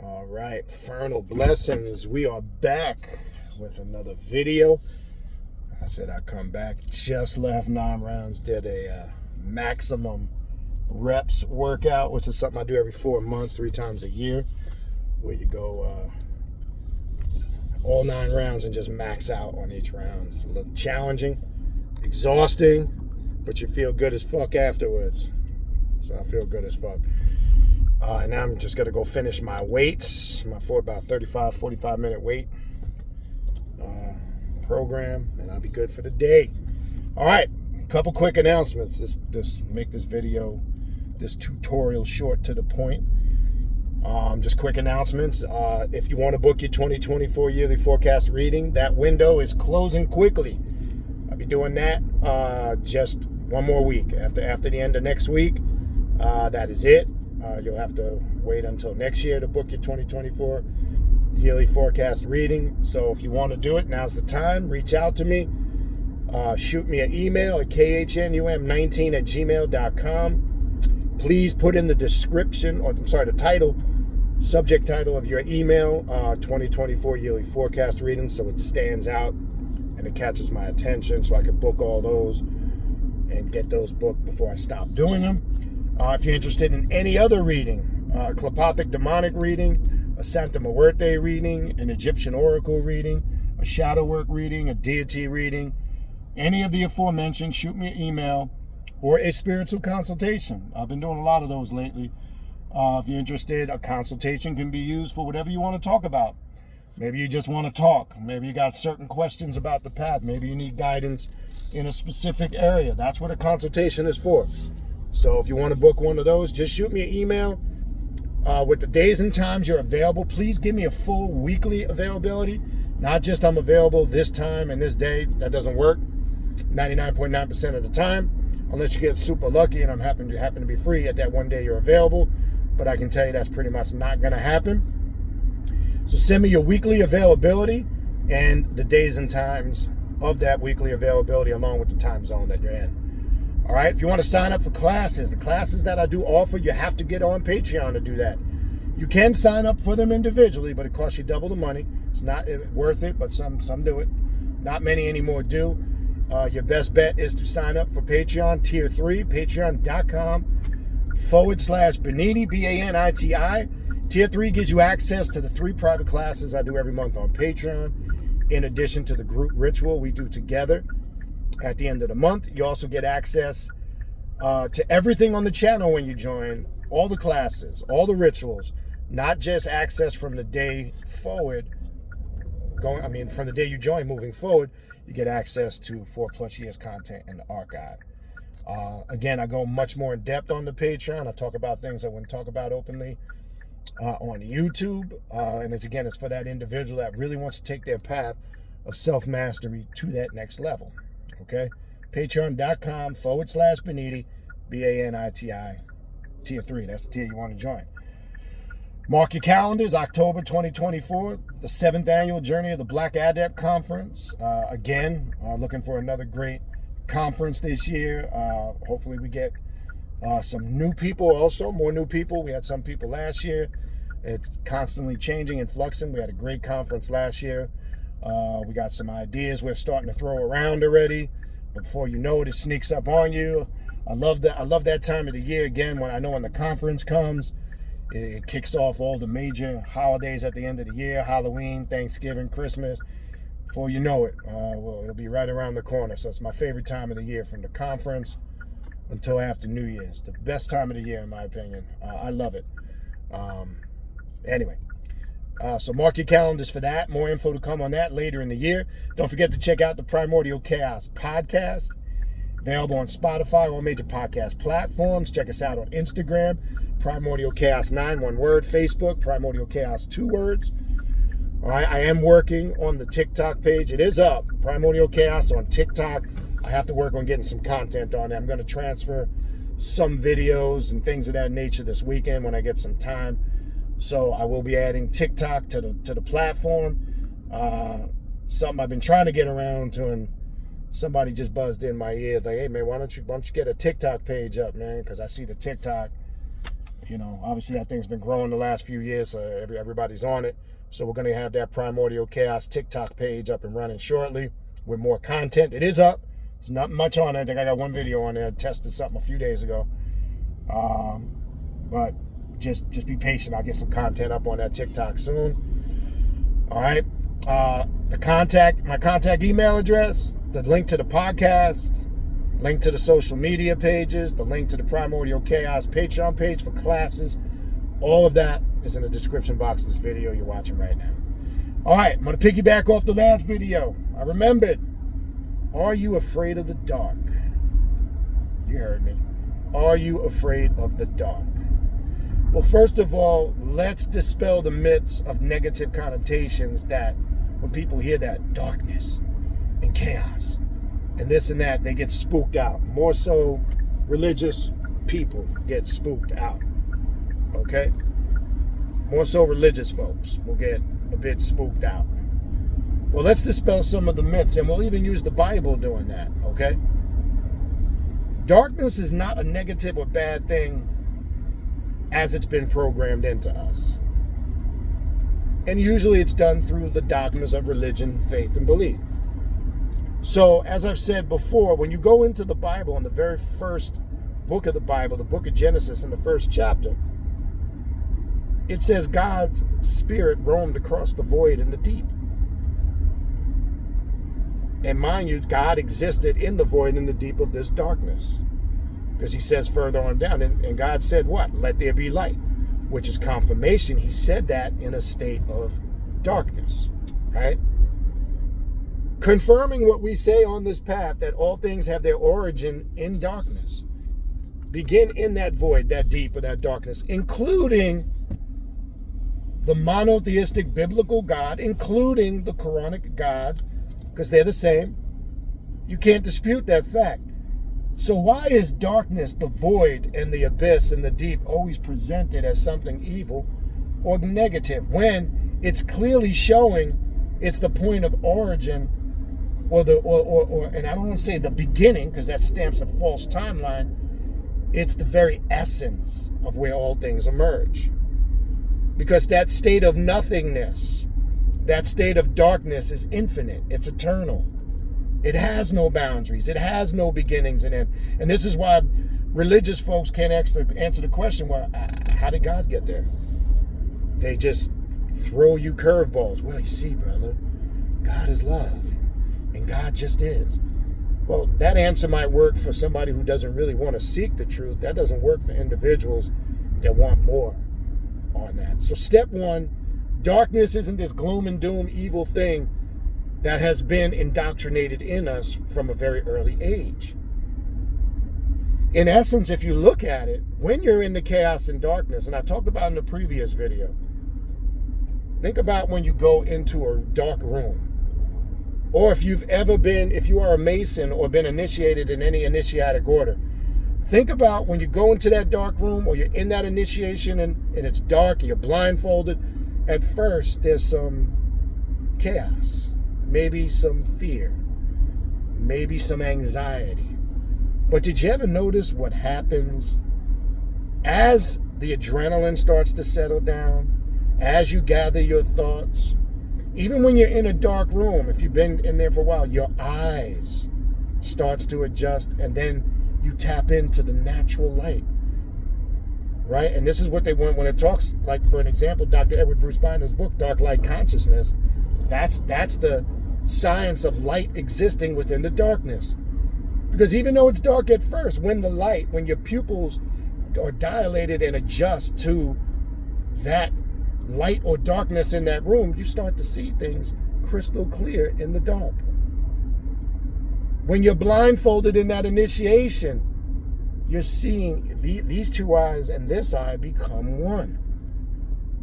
All right, Infernal Blessings. We are back with another video. I said I'd come back. Just left 9 rounds. Did a maximum reps workout, which is something I do every 4 months, 3 times a year, where you go all 9 rounds and just max out on each round. It's a little challenging, exhausting, but you feel good as fuck afterwards. So I feel good as fuck. And now I'm just going to go finish my weights, for about 35, 45 minute weight program, and I'll be good for the day. All right, a couple quick announcements. Make this video, this tutorial short to the point. Just quick announcements. If you want to book your 2024 yearly forecast reading, that window is closing quickly. I'll be doing that just one more week. After the end of next week, that is it. You'll have to wait until next year to book your 2024 yearly forecast reading. So if you want to do it, now's the time. Reach out to me. Shoot me an email at khnum19@gmail.com. Please put in the description, the subject title of your email, 2024 yearly forecast reading, so it stands out and it catches my attention so I can book all those and get those booked before I stop doing them. If you're interested in any other reading, a Clepothic demonic reading, a Santa Muerte reading, an Egyptian oracle reading, a shadow work reading, a deity reading, any of the aforementioned, shoot me an email, or a spiritual consultation. I've been doing a lot of those lately. If you're interested, a consultation can be used for whatever you want to talk about. Maybe you just want to talk. Maybe you got certain questions about the path. Maybe you need guidance in a specific area. That's what a consultation is for. So if you want to book one of those, just shoot me an email with the days and times you're available. Please give me a full weekly availability, not just I'm available this time and this day. That doesn't work 99.9% of the time, unless you get super lucky and I'm happen to be free at that one day you're available. But I can tell you that's pretty much not going to happen. So send me your weekly availability and the days and times of that weekly availability along with the time zone that you're in. All right, if you want to sign up for classes, the classes that I do offer, you have to get on Patreon to do that. You can sign up for them individually, but it costs you double the money. It's not worth it, but some do it. Not many anymore do. Your best bet is to sign up for Patreon, Tier 3, patreon.com/Baniti, Baniti. Tier 3 gives you access to the 3 private classes I do every month on Patreon, in addition to the group ritual we do together at the end of the month. You also get access to everything on the channel when you join, all the classes, all the rituals, not just access from the day forward, from the day you join moving forward. You get access to 4+ years content in the archive. Again, I go much more in depth on the Patreon. I talk about things I wouldn't talk about openly on YouTube. And it's for that individual that really wants to take their path of self-mastery to that next level. Okay? Patreon.com/Baniti, Baniti, Tier 3. That's the tier you want to join. Mark your calendars, October 2024, the 7th annual Journey of the Black Adept Conference. Looking for another great conference this year. Hopefully we get some new people also, more new people. We had some people last year. It's constantly changing and fluxing. We had a great conference last year. We got some ideas we're starting to throw around already. But before you know it, it sneaks up on you. I love that time of the year. Again, when the conference comes, it kicks off all the major holidays at the end of the year: Halloween, Thanksgiving, Christmas. Before you know it, it'll be right around the corner. So it's my favorite time of the year, from the conference until after New Year's. The best time of the year, in my opinion. I love it. Anyway, so mark your calendars for that. More info to come on that later in the year. Don't forget to check out the Primordial Chaos podcast, available on Spotify, all major podcast platforms. Check us out on Instagram, Primordial Chaos 9, one word. Facebook, Primordial Chaos, 2 words. All right, I am working on the TikTok page. It is up, Primordial Chaos on TikTok. I have to work on getting some content on it. I'm going to transfer some videos and things of that nature this weekend when I get some time. So I will be adding TikTok to the platform. Something I've been trying to get around to, and somebody just buzzed in my ear like, "Hey man, why don't you get a TikTok page up, man?" Because I see the TikTok Obviously that thing's been growing the last few years. So everybody's on it. So we're going to have that Primordial Chaos TikTok page up and running shortly with more content. It is up. There's not much on it. I think I got one video on there. I tested something a few days ago. But just be patient. I'll get some content up on that TikTok soon. All right. My contact email address, the link to the podcast, link to the social media pages, the link to the Primordial Chaos Patreon page for classes. All of that is in the description box of this video you're watching right now. All right, I'm going to piggyback off the last video. I remembered. Are you afraid of the dark? You heard me. Are you afraid of the dark? Well, first of all, let's dispel the myths of negative connotations that when people hear that darkness and chaos and this and that, they get spooked out. More so, religious people get spooked out. Okay? More so, religious folks will get a bit spooked out. Well, let's dispel some of the myths, and we'll even use the Bible doing that. Okay? Darkness is not a negative or bad thing as it's been programmed into us. And usually it's done through the dogmas of religion, faith, and belief. So, as I've said before, when you go into the Bible, in the very first book of the Bible, the book of Genesis, in the first chapter, it says God's spirit roamed across the void and the deep. And mind you, God existed in the void and the deep of this darkness. Because he says further on down, and God said what? Let there be light. Which is confirmation. He said that in a state of darkness. Right? Confirming what we say on this path, that all things have their origin in darkness. Begin in that void, that deep, or that darkness, including the monotheistic biblical God, including the Quranic God, because they're the same. You can't dispute that fact. So why is darkness, the void, and the abyss and the deep always presented as something evil or negative when it's clearly showing it's the point of origin or and I don't want to say the beginning because that stamps a false timeline. It's the very essence of where all things emerge. Because that state of nothingness, that state of darkness is infinite. It's eternal. It has no boundaries. It has no beginnings and end. And this is why religious folks can't answer the question, well, how did God get there? They just throw you curveballs. Well, you see, brother, God is love. And God just is. Well, that answer might work for somebody who doesn't really want to seek the truth. That doesn't work for individuals that want more on that. So step one, darkness isn't this gloom and doom evil thing that has been indoctrinated in us from a very early age. In essence, if you look at it, when you're in the chaos and darkness, and I talked about in the previous video, think about when you go into a dark room. Or if you are a Mason or been initiated in any initiatic order, think about when you go into that dark room or you're in that initiation and it's dark and you're blindfolded. At first, there's some chaos. Maybe some fear, maybe some anxiety. But did you ever notice what happens as the adrenaline starts to settle down, as you gather your thoughts? Even when you're in a dark room, if you've been in there for a while, your eyes starts to adjust and then you tap into the natural light. Right? And this is what they want when it talks, like for an example, Dr. Edward Bruce Binder's book, Dark Light Consciousness. That's the science of light existing within the darkness. Because even though it's dark at first, when your pupils are dilated and adjust to that light or darkness in that room, you start to see things crystal clear in the dark. When you're blindfolded in that initiation, you're seeing these two eyes and this eye become one.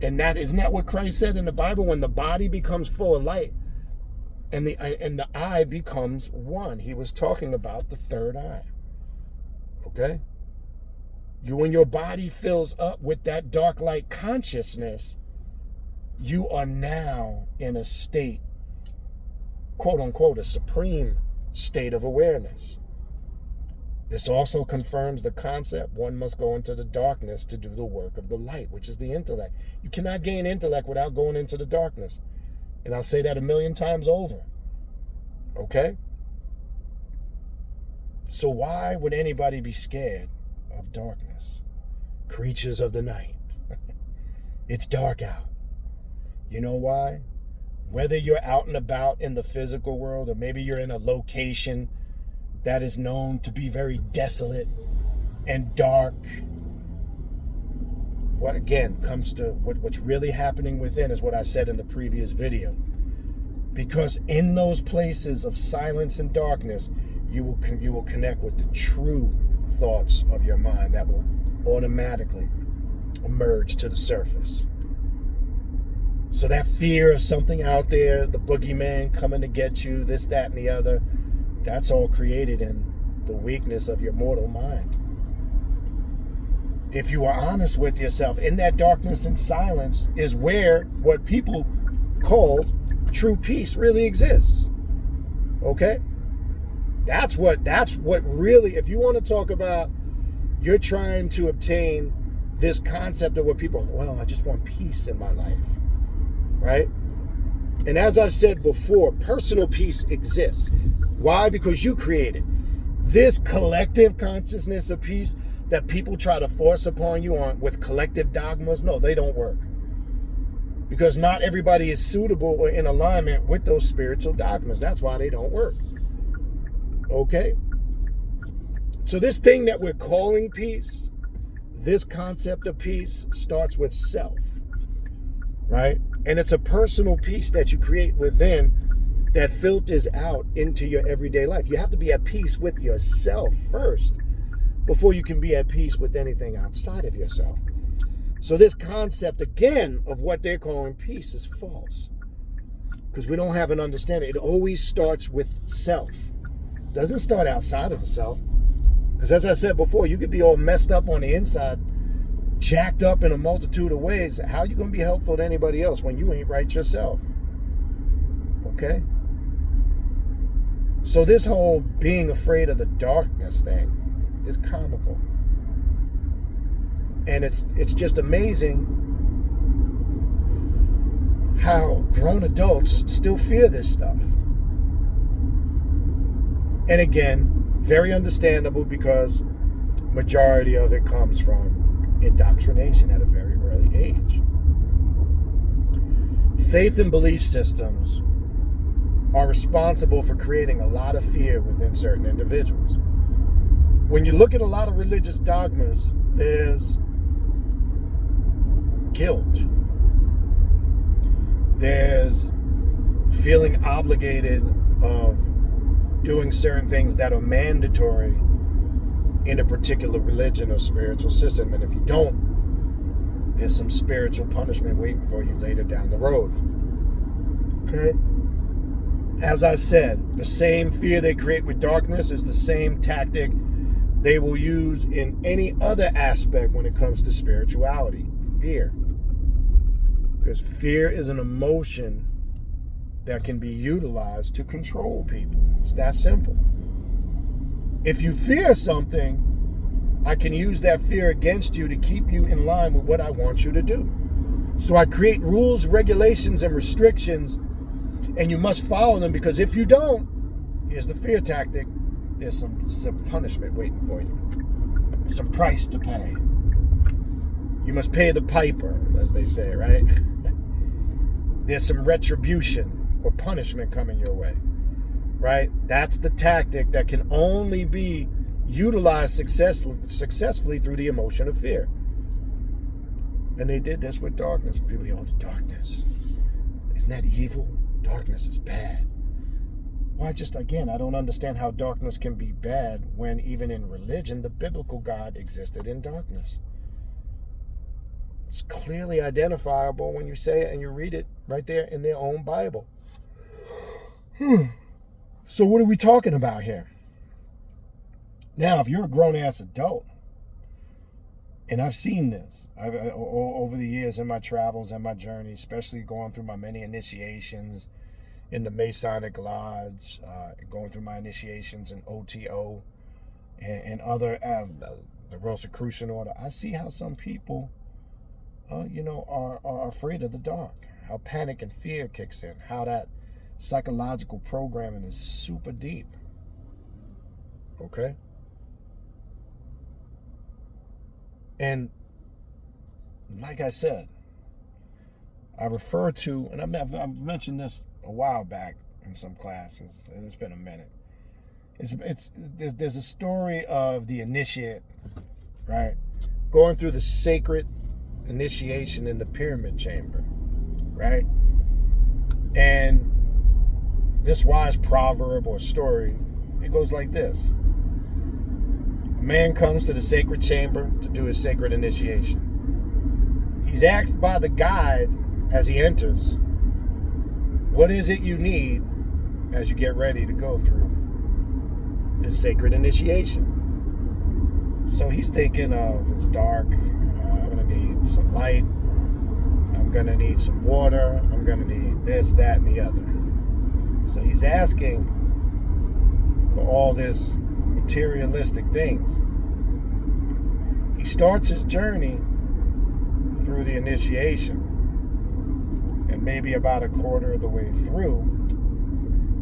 And isn't that what Christ said in the Bible? When the body becomes full of light and the eye becomes one. He was talking about the third eye. Okay? When your body fills up with that dark light consciousness, you are now in a state, quote unquote, a supreme state of awareness. This also confirms the concept one must go into the darkness to do the work of the light, which is the intellect. You cannot gain intellect without going into the darkness. And I'll say that 1,000,000 times over. Okay? So why would anybody be scared of darkness? Creatures of the night. It's dark out. You know why? Whether you're out and about in the physical world, or maybe you're in a location that is known to be very desolate and dark, what again comes to what's really happening within is what I said in the previous video. Because in those places of silence and darkness, you will connect with the true thoughts of your mind that will automatically emerge to the surface. So that fear of something out there, the boogeyman coming to get you, this, that, and the other, that's all created in the weakness of your mortal mind. If you are honest with yourself, in that darkness and silence is where what people call true peace really exists. Okay? That's what really, if you want to talk about, you're trying to obtain this concept of what people, well, I just want peace in my life. Right? And as I've said before, personal peace exists. Why? Because you create it. This collective consciousness of peace that people try to force upon you on with collective dogmas, no, they don't work. Because not everybody is suitable or in alignment with those spiritual dogmas. That's why they don't work. Okay? So this thing that we're calling peace, this concept of peace starts with self. Right? And it's a personal peace that you create within that filters out into your everyday life. You have to be at peace with yourself first before you can be at peace with anything outside of yourself. So this concept, again, of what they're calling peace is false. Because we don't have an understanding. It always starts with self. It doesn't start outside of the self. Because as I said before, you could be all messed up on the inside, jacked up in a multitude of ways. How are you going to be helpful to anybody else when you ain't right yourself? Okay? So this whole being afraid of the darkness thing is comical. And it's just amazing how grown adults still fear this stuff. And again, very understandable because majority of it comes from indoctrination at a very early age. Faith and belief systems are responsible for creating a lot of fear within certain individuals. When you look at a lot of religious dogmas, there's guilt. There's feeling obligated of doing certain things that are mandatory in a particular religion or spiritual system. And if you don't, there's some spiritual punishment waiting for you later down the road. Okay? As I said, the same fear they create with darkness is the same tactic they will use in any other aspect when it comes to spirituality. Fear. Because fear is an emotion that can be utilized to control people. It's that simple. If you fear something, I can use that fear against you to keep you in line with what I want you to do. So I create rules, regulations, and restrictions, and you must follow them, because if you don't, here's the fear tactic, there's some punishment waiting for you. Some price to pay. You must pay the piper, as they say, right? There's some retribution or punishment coming your way, right? That's the tactic that can only be utilized successfully through the emotion of fear. And they did this with darkness. People go, oh, the darkness. Isn't that evil? Darkness is bad. Well, I don't understand how darkness can be bad when even in religion, the biblical God existed in darkness. It's clearly identifiable when you say it and you read it right there in their own Bible. So what are we talking about here? Now, if you're a grown-ass adult, and I've seen this over the years in my travels and my journey, especially going through my many initiations in the Masonic Lodge, going through my initiations in OTO, and other, the Rosicrucian order, I see how some people, are afraid of the dark, how panic and fear kicks in, how that psychological programming is super deep. Okay? And like I said, I refer to, and I've mentioned this a while back in some classes, and it's been a minute. There's a story of the initiate, right, going through the sacred initiation in the pyramid chamber, right? And this wise proverb or story, it goes like this. A man comes to the sacred chamber to do his sacred initiation. He's asked by the guide as he enters, what is it you need as you get ready to go through this sacred initiation? So he's thinking of, it's dark, I'm going to need some light, I'm going to need some water, I'm going to need this, that, and the other. So he's asking for all this materialistic things. He starts his journey through the initiation, and maybe about a quarter of the way through,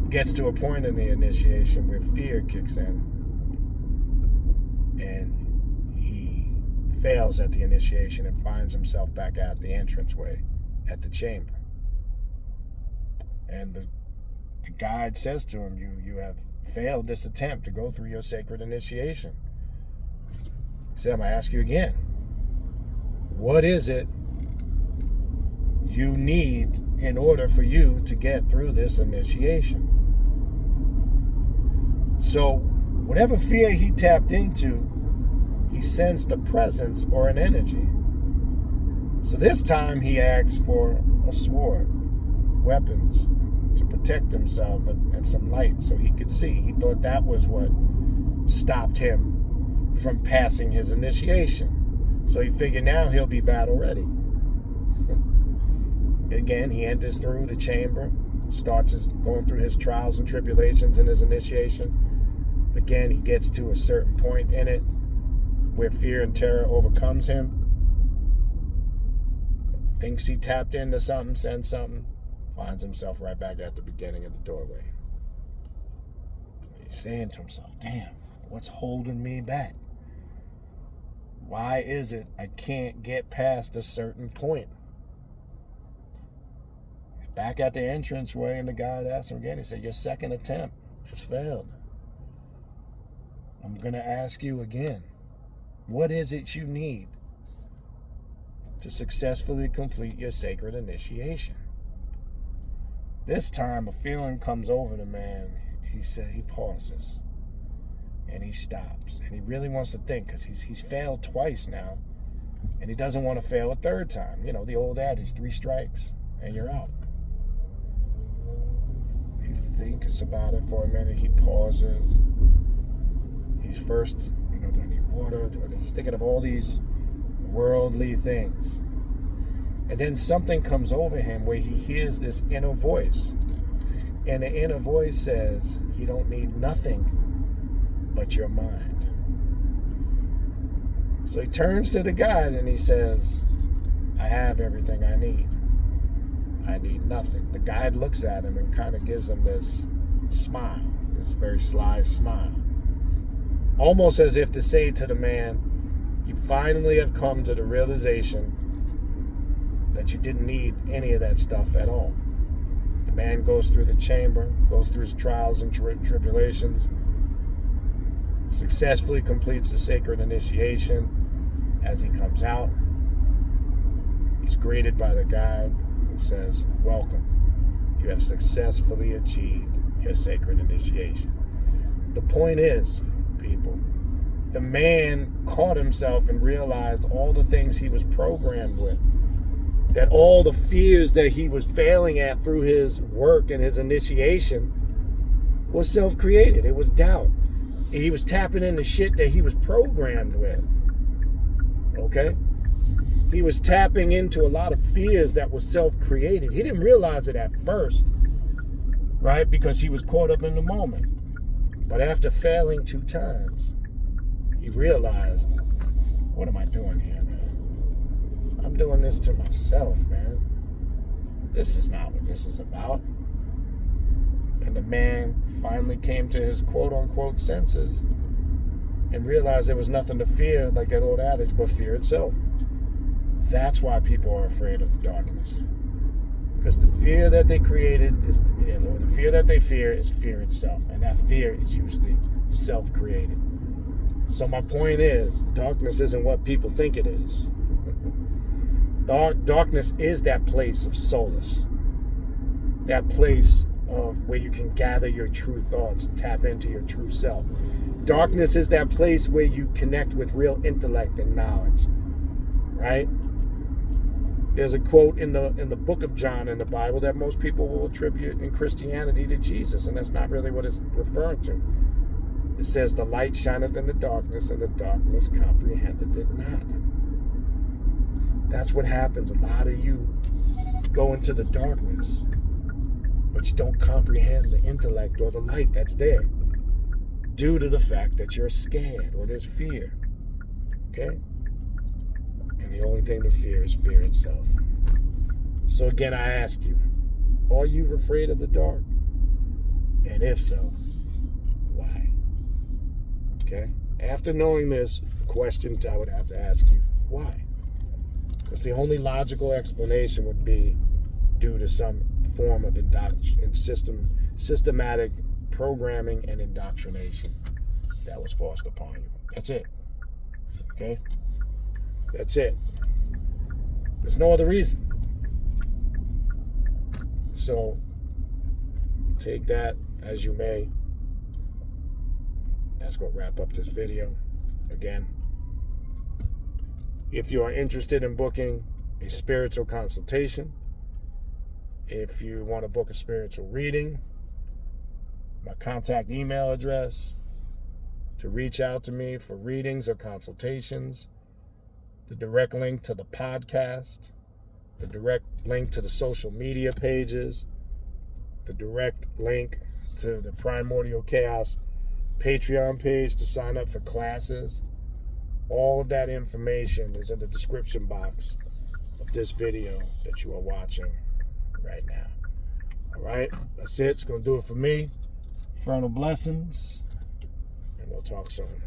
gets to a point in the initiation where fear kicks in, and he fails at the initiation and finds himself back at the entranceway at the chamber. And the guide says to him, you have failed this attempt to go through your sacred initiation. He said, I'm going to ask you again. What is it you need in order for you to get through this initiation? So whatever fear he tapped into, he sensed a presence or an energy. So this time he asked for a sword, weapons to protect himself, and some light so he could see. He thought that was what stopped him from passing his initiation. So he figured now he'll be battle ready. Again, he enters through the chamber, starts going through his trials and tribulations in his initiation. Again, he gets to a certain point in it where fear and terror overcomes him. Thinks he tapped into something, sensed something, finds himself right back at the beginning of the doorway. He's saying to himself, damn, what's holding me back? Why is it I can't get past a certain point? Back at the entranceway, and the guide asked him again, he said, your second attempt has failed. I'm going to ask you again, what is it you need to successfully complete your sacred initiation? This time, a feeling comes over the man. He pauses, and he stops, and he really wants to think, because he's failed twice now, and he doesn't want to fail a third time. You know, the old adage, 3 strikes, and you're out. He thinks about it for a minute. He pauses. He's first, do I need water? He's thinking of all these worldly things. And then something comes over him where he hears this inner voice. And the inner voice says, you don't need nothing but your mind. So he turns to the guide and he says, I have everything I need. I need nothing. The guide looks at him and kind of gives him this smile, this very sly smile. Almost as if to say to the man, you finally have come to the realization that you didn't need any of that stuff at all. The man goes through the chamber, goes through his trials and tribulations, successfully completes the sacred initiation. As he comes out, he's greeted by the guide who says, welcome. You have successfully achieved your sacred initiation. The point is, people, the man caught himself and realized all the things he was programmed with, that all the fears that he was failing at through his work and his initiation was self-created. It was doubt. He was tapping into shit that he was programmed with. Okay? He was tapping into a lot of fears that was self-created. He didn't realize it at first, right? Because he was caught up in the moment. But after failing 2 times, he realized, what am I doing here, man? I'm doing this to myself, man. This is not what this is about. And the man finally came to his quote-unquote senses and realized there was nothing to fear, like that old adage, but fear itself. That's why people are afraid of darkness. Because the fear that they created is, or the fear that they fear is fear itself. And that fear is usually self-created. So my point is, darkness isn't what people think it is. Darkness is that place of solace. That place of where you can gather your true thoughts and tap into your true self. Darkness is that place where you connect with real intellect and knowledge. Right? There's a quote in the book of John in the Bible that most people will attribute in Christianity to Jesus, and that's not really what it's referring to. It says, the light shineth in the darkness, and the darkness comprehended it not. That's what happens. A lot of you go into the darkness, but you don't comprehend the intellect or the light that's there due to the fact that you're scared or there's fear. Okay? And the only thing to fear is fear itself. So again, I ask you, are you afraid of the dark? And if so, why? Okay? After knowing this question, I would have to ask you, why? Because the only logical explanation would be due to some form of systematic programming and indoctrination that was forced upon you. That's it. Okay? That's it. There's no other reason. So, take that as you may. That's going to wrap up this video. Again, if you are interested in booking a spiritual consultation, if you want to book a spiritual reading, my contact email address to reach out to me for readings or consultations, the direct link to the podcast, the direct link to the social media pages, the direct link to the Primordial Chaos Patreon page to sign up for classes. All of that information is in the description box of this video that you are watching right now. All right, that's it. It's going to do it for me. Infernal blessings, and we'll talk soon.